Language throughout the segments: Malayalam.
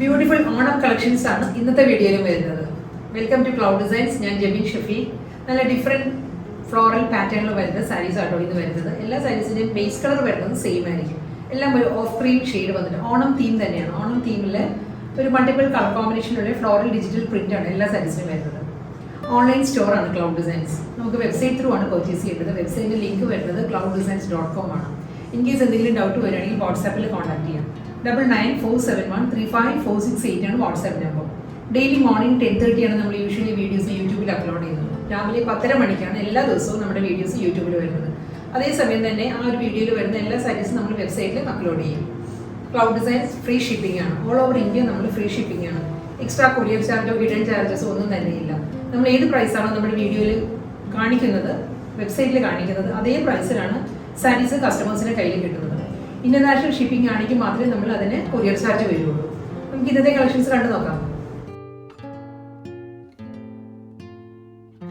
Beautiful Onam collections ആണ് ഇന്നത്തെ വീഡിയോയിൽ വരുന്നത്. Welcome to cloud designs. ഞാൻ ജെബിൻ ഷഫി. നല്ല ഡിഫറെൻറ്റ് ഫ്ലോറൽ പാറ്റേണിൽ വരുന്ന സാരീസ് ആട്ടോ ഇത് വരുന്നത്. എല്ലാ സാരീസിൻ്റെയും ബേസ് കളർ വരുന്നത് സെയിം ആയിരിക്കും. എല്ലാം ഒരു ഓഫ് ക്രീം ഷെയ്ഡ് വന്നിട്ട് ഓണം തീം തന്നെയാണ്. ഓണം തീമിൽ ഒരു മൾട്ടിപ്പിൾ കളർ കോമ്പിനേഷനുള്ള ഫ്ലോറൽ ഡിജിറ്റൽ പ്രിന്റ് ആണ് എല്ലാ സാരീസിനും വരുന്നത്. ഓൺലൈൻ സ്റ്റോർ ആണ് ക്ലൗഡ് ഡിസൈൻസ്. നമുക്ക് വെബ്സൈറ്റ് ത്രൂ ആണ് പർച്ചേസ് ചെയ്യേണ്ടത്. വെബ്സൈറ്റിൻ്റെ ലിങ്ക് വരുന്നത് clouddesigns.com ആണ്. ഇൻ കേസ് എന്തെങ്കിലും ഡൗട്ട് വരികയാണെങ്കിൽ വാട്സാപ്പിൽ കോൺടാക്ട് ചെയ്യാം. 9947135468 ആണ് വാട്സാപ്പ് നമ്പർ. ഡെയിലി മോർണിംഗ് 10:30 ആണ് നമ്മൾ യൂഷ്വലി വീഡിയോസ് യൂട്യൂബിൽ അപ്ലോഡ് ചെയ്യുന്നത്. രാവിലെ 10:30 മണിക്കാണ് എല്ലാ ദിവസവും നമ്മുടെ വീഡിയോസ് യൂട്യൂബിൽ വരുന്നത്. അതേസമയം തന്നെ ആ ഒരു വീഡിയോയിൽ വരുന്ന എല്ലാ സാരീസും നമ്മൾ വെബ്സൈറ്റിൽ അപ്ലോഡ് ചെയ്യും. ക്ലൗഡ് ഡിസൈൻസ് ഫ്രീ ഷിപ്പിംഗ് ആണ്. ഓൾ ഓവർ ഇന്ത്യ നമ്മൾ ഫ്രീ ഷിപ്പിംഗ് ആണ്. എക്സ്ട്രാ കൊറിയർ ചാർജോ ഹിഡൻ ചാർജസോ ഒന്നും തന്നെയില്ല. നമ്മൾ ഏത് പ്രൈസാണോ നമ്മുടെ വീഡിയോയിൽ കാണിക്കുന്നത്, വെബ്സൈറ്റിൽ കാണിക്കുന്നത്, അതേ പ്രൈസിലാണ് സാരീസ് കസ്റ്റമേഴ്സിൻ്റെ കയ്യിൽ കിട്ടുന്നത്. ഇന്റർനാഷണൽ ഷിപ്പിംഗ് ആണെങ്കിൽ മാത്രമേ നമ്മൾ അതിന് കൊറിയർ ചാർജ് വരുള്ളൂ. നമുക്ക് ഇന്നത്തെ കളക്ഷൻസ് കണ്ടു നോക്കാം.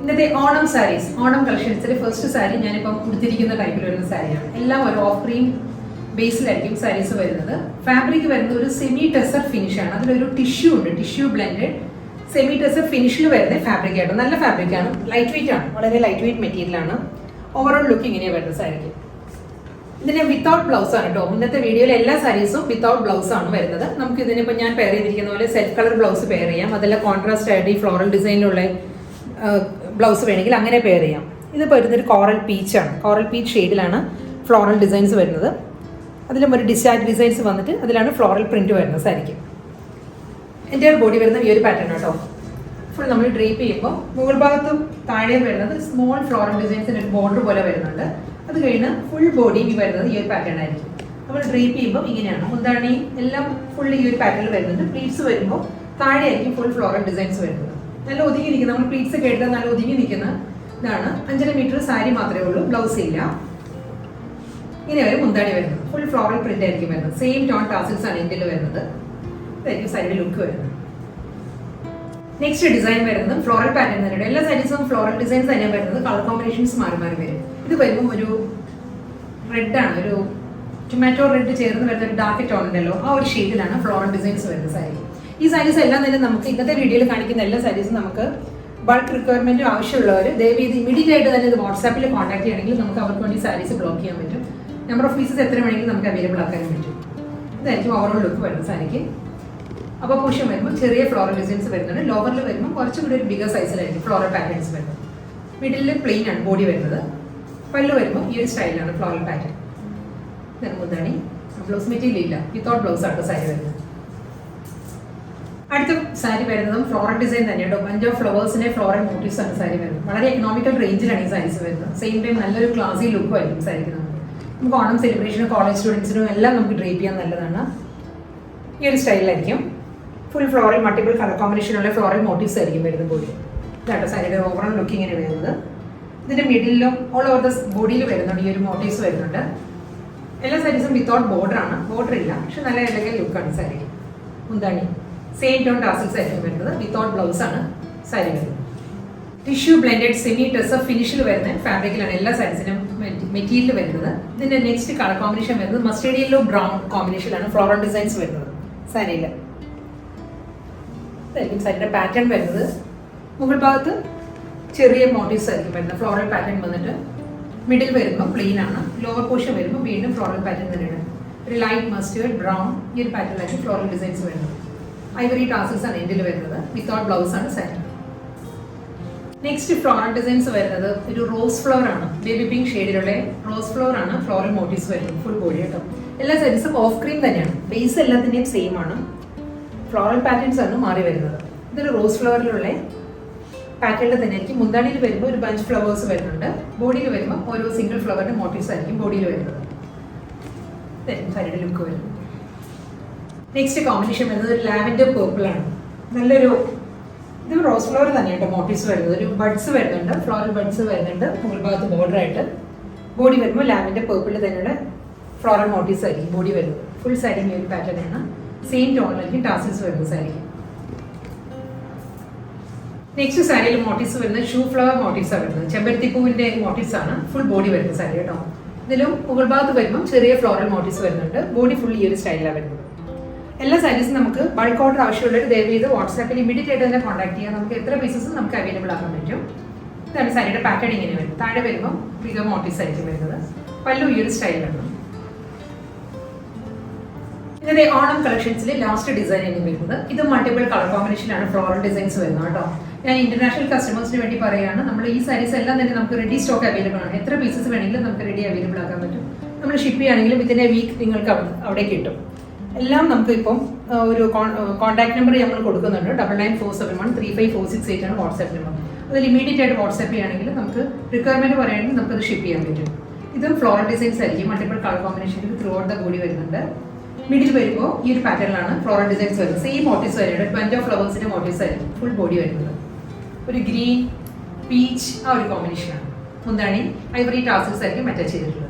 ഇന്നത്തെ ഓണം സാരീസ്, ഓണം കളക്ഷൻസിലെ ഫസ്റ്റ് സാരി ഞാനിപ്പം കൊടുത്തിരിക്കുന്ന ടൈപ്പിൽ വരുന്ന സാരിയാണ്. എല്ലാം ഒരു ഓഫ് ക്രീം ബേസിലായിരിക്കും സാരീസ് വരുന്നത്. ഫാബ്രിക് വരുന്നത് ഒരു സെമി ടെസർ ഫിനിഷ് ആണ്. അതിലൊരു ടിഷ്യൂ ഉണ്ട്, ടിഷ്യൂ ബ്ലെൻഡഡ് സെമി ടെസർ ഫിനിഷിൽ വരുന്ന ഫാബ്രിക് ആയിട്ട് നല്ല ഫാബ്രിക് ആണ്. ലൈറ്റ് വെയിറ്റ് ആണ്, വളരെ ലൈറ്റ് വെയിറ്റ് മെറ്റീരിയൽ ആണ്. ഓവറോൾ ലുക്ക് ഇങ്ങനെയാണ് വരുന്നത് സാരിക്ക്. ഇതിന് വിത്തൗട്ട് ബ്ലൗസ് ആണ് കേട്ടോ. ഇന്നത്തെ വീഡിയോയിൽ എല്ലാ സാരീസും വിത്തൗട്ട് ബ്ലൗസ് ആണ് വരുന്നത്. നമുക്ക് ഇതിനിപ്പോൾ ഞാൻ പെയർ ചെയ്തിരിക്കുന്ന പോലെ സെൽഫ് കളർ ബ്ലൗസ് പെയർ ചെയ്യാം. അതെല്ലാം കോൺട്രാസ്റ്റ് ആയിട്ട് ഈ ഫ്ലോറൽ ഡിസൈനിലുള്ള ബ്ലൗസ് വേണമെങ്കിൽ അങ്ങനെ പെയർ ചെയ്യാം. ഇതിപ്പോൾ വരുന്നൊരു കോറൽ പീച്ചാണ്. കോറൽ പീച്ച് ഷെയ്ഡിലാണ് ഫ്ലോറൽ ഡിസൈൻസ് വരുന്നത്. അതിലും ഒരു ഡിസ്ചാർജ് ഡിസൈൻസ് വന്നിട്ട് അതിലാണ് ഫ്ലോറൽ പ്രിന്റ് വരുന്നത് സാരിക്ക്. എൻ്റെ ബോഡി വരുന്ന ഈ ഒരു പാറ്റേൺ കേട്ടോ. ഫുൾ നമ്മൾ ഡ്രേപ്പ് ചെയ്യുമ്പോൾ മുകൾ ഭാഗത്തും താഴെയും വരുന്നത് സ്മോൾ ഫ്ലോറൽ ഡിസൈൻസിൻ്റെ ഒരു ബോർഡർ പോലെ വരുന്നുണ്ട്. അത് കഴിഞ്ഞ് ഫുൾ ബോഡി വരുന്നത് ഈ ഒരു പാറ്റേൺ ആയിരിക്കും. നമ്മൾ ഡ്രേപ്പ് ചെയ്യുമ്പോൾ ഇങ്ങനെയാണ്. മുന്താണി എല്ലാം ഫുൾ ഈ ഒരു പാറ്റേണിൽ വരുന്നുണ്ട്. പ്ലീറ്റ്സ് വരുമ്പോൾ താഴെ ആയിരിക്കും ഫുൾ ഫ്ലോറൽ ഡിസൈൻസ് വരുന്നത്. നല്ല ഒതുങ്ങി നിൽക്കുന്ന, നമ്മൾ പ്ലീറ്റ്സ് ഒക്കെ എടുത്താൽ നല്ല ഒതുങ്ങി നിൽക്കുന്ന ഇതാണ്. 5.5 മീറ്റർ സാരി മാത്രമേ ഉള്ളൂ, ബ്ലൗസ് ഇല്ല. ഇങ്ങനെ വരും മുന്താണി വരുന്നത്. ഫുൾ ഫ്ലോറൽ പ്രിന്റ് ആയിരിക്കും വരുന്നത്. സെയിം ടോൺ ടാസിൽസ് ആണ് ഇന്ത്യയിൽ വരുന്നത്. ഇതായിരിക്കും സാരിയുടെ ലുക്ക് വരുന്നത്. നെക്സ്റ്റ് ഡിസൈൻ വരുന്നത് ഫ്ലോറൽ പാറ്റേൺ തന്നെയാണ്. എല്ലാ സാരീസും ഫ്ലോറൽ ഡിസൈൻസ് തന്നെയാണ് വരുന്നത്. കളർ കോമ്പിനേഷൻസ് മാറി മാറി വരും. ഇത് വരുമ്പോൾ ഒരു റെഡാണ്, ഒരു ടൊമാറ്റോ റെഡ് ചേർന്ന് വരുന്ന ഒരു ഡാർക്ക് ടോൺ ഉണ്ടല്ലോ, ആ ഒരു ഷെയ്ഡിലാണ് ഫ്ലോറൽ ഡിസൈൻസ് വരുന്ന സാരി. ഈ സാരീസ് എല്ലാം തന്നെ നമുക്ക് ഇന്നത്തെ വീഡിയോയിൽ കാണിക്കുന്ന എല്ലാ സാരീസും നമുക്ക് ബൾക്ക് റിക്വയർമെൻറ്റ് ആവശ്യമുള്ളവർ ദയവ് ഇത് ഇമീഡിയറ്റ് ആയിട്ട് തന്നെ ഇത് വാട്സാപ്പിൽ കോൺടാക്ട് ചെയ്യണമെങ്കിൽ നമുക്ക് അവർക്ക് വേണ്ടി സാരീസ് ബ്ലോക്ക് ചെയ്യാൻ പറ്റും. നമ്പർ ഓഫ് പീസസ് എത്ര വേണമെങ്കിലും നമുക്ക് അവൈലബിൾ ആക്കാനും പറ്റും. ഇതായിരിക്കും ഓവറോൾ ലുക്ക് വരുന്ന സാരിക്ക്. അപ്പോൾ പുഷ്യം വരുമ്പോൾ ചെറിയ ഫ്ലോറൽ ഡിസൈൻസ് വരുന്നുണ്ട്. ലോവറിൽ വരുമ്പോൾ കുറച്ചുകൂടി ഒരു ബിഗർ സൈസിലായിരിക്കും ഫ്ലോറൽ പാറ്റേൺസ് വരുന്നത്. മിഡിലിൽ പ്ലെയിൻ ആണ് ബോഡി വരുന്നത്. പല്ല് വരുമ്പോൾ ഈ ഒരു സ്റ്റൈലാണ് ഫ്ലോറൽ പാറ്റേൺ. മുന്താണി ബ്ലൗസ് മെറ്റീരിയൽ ഇല്ല, വിത്തൗട്ട് ബ്ലൗസ് ആണ് സാരി വരുന്നത്. അടുത്ത സാരി വരുന്നതും ഫ്ലോറൽ ഡിസൈൻ തന്നെയാണ്. ബഞ്ച് ഓഫ് ഫ്ലവേഴ്സിന്റെ ഫ്ലോറൽ മോട്ടീവ്സ് ആണ് സാരി വരുന്നത്. വളരെ എക്കണോമിക്കൽ റേഞ്ചിലാണ് ഈ സാരീസ് വരുന്നത്. സെയിം ടൈം നല്ലൊരു ക്ലാസി ലുക്കും ആയിരിക്കും സാരിക്ക്. നമുക്ക് ഓണം സെലിബ്രേഷനും കോളേജ് സ്റ്റുഡൻസിനും എല്ലാം നമുക്ക് ഡ്രേപ്പ് ചെയ്യാൻ നല്ലതാണ്. ഈ ഒരു സ്റ്റൈലിലായിരിക്കും ഫുൾ ഫ്ലോറൽ മൾട്ടിപ്പിൾ കളർ കോമ്പിനേഷനുള്ള ഫ്ലോറൽ മോട്ടീവ്സ് ആയിരിക്കും വരുന്നത് ബോഡി. ഇതാട്ടോ സാരിയുടെ ഓവറോൾ ലുക്ക് ഇങ്ങനെ വരുന്നത്. ഇതിൻ്റെ മിഡിലും ഓൾ ഓവർ ദ ബോഡിയിൽ വരുന്നുണ്ട് ഈ ഒരു മോട്ടീവ്സ് വരുന്നുണ്ട്. എല്ലാ സാരീസും വിത്തൗട്ട് ബോർഡർ ആണ്, ബോർഡർ ഇല്ല, പക്ഷെ നല്ല എലഗൻ ലുക്കാണ് സാരി. മുന്താണി സെയിം ടോൺ ടാസിൽസ് ആയിരിക്കും വരുന്നത്. വിത്തൗട്ട് ബ്ലൗസ് ആണ് സാരി വരുന്നത്. ടിഷ്യൂ ബ്ലെൻഡഡ് സെമി ടെസർ ഫിനിഷിൽ വരുന്ന ഫാബ്രിക്കിലാണ് എല്ലാ സാരീസിനും മെറ്റീരിയൽ വരുന്നത്. ഇതിൻ്റെ നെക്സ്റ്റ് കളർ കോമ്പിനേഷൻ വരുന്നത് മസ്റ്റേർഡ് യെല്ലോ ബ്രൗൺ കോമ്പിനേഷനിലാണ് ഫ്ലോറൽ ഡിസൈൻസ് വരുന്നത് സാരിയിൽ. ഇതായിരിക്കും സാരിയുടെ പാറ്റേൺ വരുന്നത്. മുകൾ ഭാഗത്ത് ചെറിയ മോട്ടീവ്സ് ആയിരിക്കും വരുന്നത്. ഫ്ലോറൽ പാറ്റേൺ വന്നിട്ട് മിഡിൽ വരുമ്പോൾ പ്ലെയിൻ ആണ്. ലോവർ പോർഷൻ വരുമ്പോൾ വീണ്ടും ഫ്ലോറൽ പാറ്റേൺ തന്നെയാണ്. ഒരു ലൈറ്റ് മസ്റ്റേർഡ് ബ്രൗൺ ഈ ഒരു പാറ്റേണിലായിരിക്കും ഫ്ലോറൽ ഡിസൈൻസ് വരുന്നത്. ഐവറി ടാസിൽസ് ആണ് എൻഡിൽ വരുന്നത്. വിത്തൗട്ട് ബ്ലൗസ് ആണ് സാരി. നെക്സ്റ്റ് ഫ്ലോറൽ ഡിസൈൻസ് വരുന്നത് ഒരു റോസ് ഫ്ലവർ ആണ്. ബേബി പിങ്ക് ഷെയ്ഡിലുള്ള റോസ് ഫ്ലവർ ആണ് ഫ്ലോറൽ മോട്ടീവ്സ് വരുന്നത്. ഫുൾ ബോഡി കേട്ടോ. എല്ലാ സാരീസും ഓഫ് ക്രീം തന്നെയാണ്. ബേസ് എല്ലാത്തിൻ്റെയും സെയിം ആണ്. ഫ്ലോറൽ പാറ്റേൺസ് ആണ് മാറി വരുന്നത്. ഇതൊരു റോസ് ഫ്ലവറിലുള്ള പാറ്റേണിൽ തന്നെ ആയിരിക്കും. മുന്താണിയിൽ വരുമ്പോൾ ഒരു ബഞ്ച് ഫ്ലവേഴ്സ് വരുന്നുണ്ട്. ബോഡിയിൽ വരുമ്പോൾ ഓരോ സിംഗിൾ ഫ്ലവറിന്റെ മോട്ടീവ്സ് ആയിരിക്കും ബോഡിയിൽ വരുന്നത്. സാരിയുടെ ലുക്ക് വരുന്നത്. നെക്സ്റ്റ് കോമ്പിനേഷൻ വരുന്നത് ഒരു ലാവൻഡർ പേർപ്പിൾ ആണ്. നല്ലൊരു ഇത് റോസ് ഫ്ലവർ തന്നെയാണ് മോട്ടീവ്സ് വരുന്നത്. ഒരു ബഡ്സ് വരുന്നുണ്ട്, ഫ്ലോറൽ ബഡ്സ് വരുന്നുണ്ട് മുകൾ ഭാഗത്ത് ബോർഡർ ആയിട്ട്. ബോഡി വരുമ്പോൾ ലാവൻഡർ പേർപ്പിൾ തന്നെയുള്ള ഫ്ലോറൽ മോട്ടീവ്സ് ആയിരിക്കും ബോഡി വരുന്നത്. ഫുൾ സാരി ഈ ഒരു പാറ്റേൺ ആണ്. സെയിം ടോണിലായിരിക്കും ടാസിൽസ് വരുന്നത് സാരി. നെക്സ്റ്റ് സാരിയിൽ മോട്ടീവ്സ് വരുന്നത് ഷൂ ഫ്ലവർ മോട്ടീവ്സ് ആണ് വരുന്നത്. ചെമ്പരത്തിപ്പൂവിന്റെ മോട്ടീവ്സ് ആണ് ഫുൾ ബോഡി വരുന്നത് സാരി കേട്ടോ. ഇതിലും മുകൾ ഭാഗത്ത് വരുമ്പോൾ ചെറിയ ഫ്ലോറൽ മോട്ടീവ്സ് വരുന്നുണ്ട്. ബോഡി ഫുൾ ഈ ഒരു സ്റ്റൈലിലാണ് വരുന്നത്. എല്ലാ സാരീസും നമുക്ക് ബൾക്ക് ഓർഡർ ആവശ്യമുള്ളവർ ദയവ് ചെയ്ത് വാട്സാപ്പിൽ ഇമീഡിയറ്റ് ആയിട്ട് തന്നെ കോൺടാക്ട് ചെയ്യാം. നമുക്ക് എത്ര പീസസ് നമുക്ക് അവൈലബിൾ ആക്കാൻ പറ്റും. ഇതാണ് സാരിയുടെ പാറ്റേൺ ഇങ്ങനെ വരും. താഴെ വരുമ്പോൾ ബിഗർ മോട്ടീവ്സ് ആയിരിക്കും വരുന്നത്. പല്ലു ഈ ഒരു സ്റ്റൈലാണ്. ഇതിന്റെ ഓണം കളക്ഷൻസിലെ ലാസ്റ്റ് ഡിസൈനിങ് വരുന്നത് ഇത് മൾട്ടിപ്പിൾ കളർ കോമ്പിനേഷനിലാണ് ഫ്ലോറൽ ഡിസൈൻസ് വരുന്നത് കേട്ടോ. ഞാൻ ഇന്റർനാഷണൽ കസ്റ്റമേഴ്സിന് വേണ്ടി പറയുകയാണ്, നമ്മൾ ഈ സാരീസ് എല്ലാം തന്നെ നമുക്ക് റെഡി സ്റ്റോക്ക് അവൈലബിൾ ആണ്. എത്ര പീസസ് വേണമെങ്കിലും നമുക്ക് റെഡി അവൈലബിൾ ആക്കാൻ പറ്റും. നമ്മൾ ഷിപ്പ് ചെയ്യുകയാണെങ്കിലും വിത്തിൻ എ വീക്ക് നിങ്ങൾക്ക് അവിടെ കിട്ടും. എല്ലാം നമുക്ക് ഇപ്പം ഒരു കോൺടാക്ട് നമ്പർ നമ്മൾ കൊടുക്കുന്നുണ്ട്. 9947135468 ആണ് വാട്സാപ്പ് നമ്പർ. അതിൽ ഇമീഡിയറ്റ് ആയിട്ട് വാട്സാപ്പ് ചെയ്യുകയാണെങ്കിൽ നമുക്ക് റിക്വയർമെന്റ് പറയുകയാണെങ്കിൽ നമുക്കത് ഷിപ്പ് ചെയ്യാൻ പറ്റും. ഇതും ഫ്ലോറൽ ഡിസൈൻസ് ആയിരിക്കും. മൾട്ടിപ്പിൾ കളർ കോമ്പിനേഷനിൽ ത്രൂ ഔട്ട് ദ ബോഡി വരുന്നുണ്ട്. മിഡിൽ വരുമ്പോൾ ഈ ഒരു പാറ്റേണിലാണ് ഫ്ലോറൽ ഡിസൈൻസ് വരുന്നത്. സെയിം മോട്ടീവ്സ് വരുന്നുണ്ട്. ബഞ്ച് ഓഫ് ഫ്ലവേഴ്സിന്റെ മോട്ടീവ്സ് ആയിരിക്കും ഫുൾ ബോഡി വരുന്നത്. ഒരു ഗ്രീൻ പീച്ച് ആ ഒരു കോമ്പിനേഷനാണ്. മുന്താണി ഐവറി ടാസൽസ് ആയിരിക്കും അറ്റാച്ച് ചെയ്തിട്ടുള്ളത്.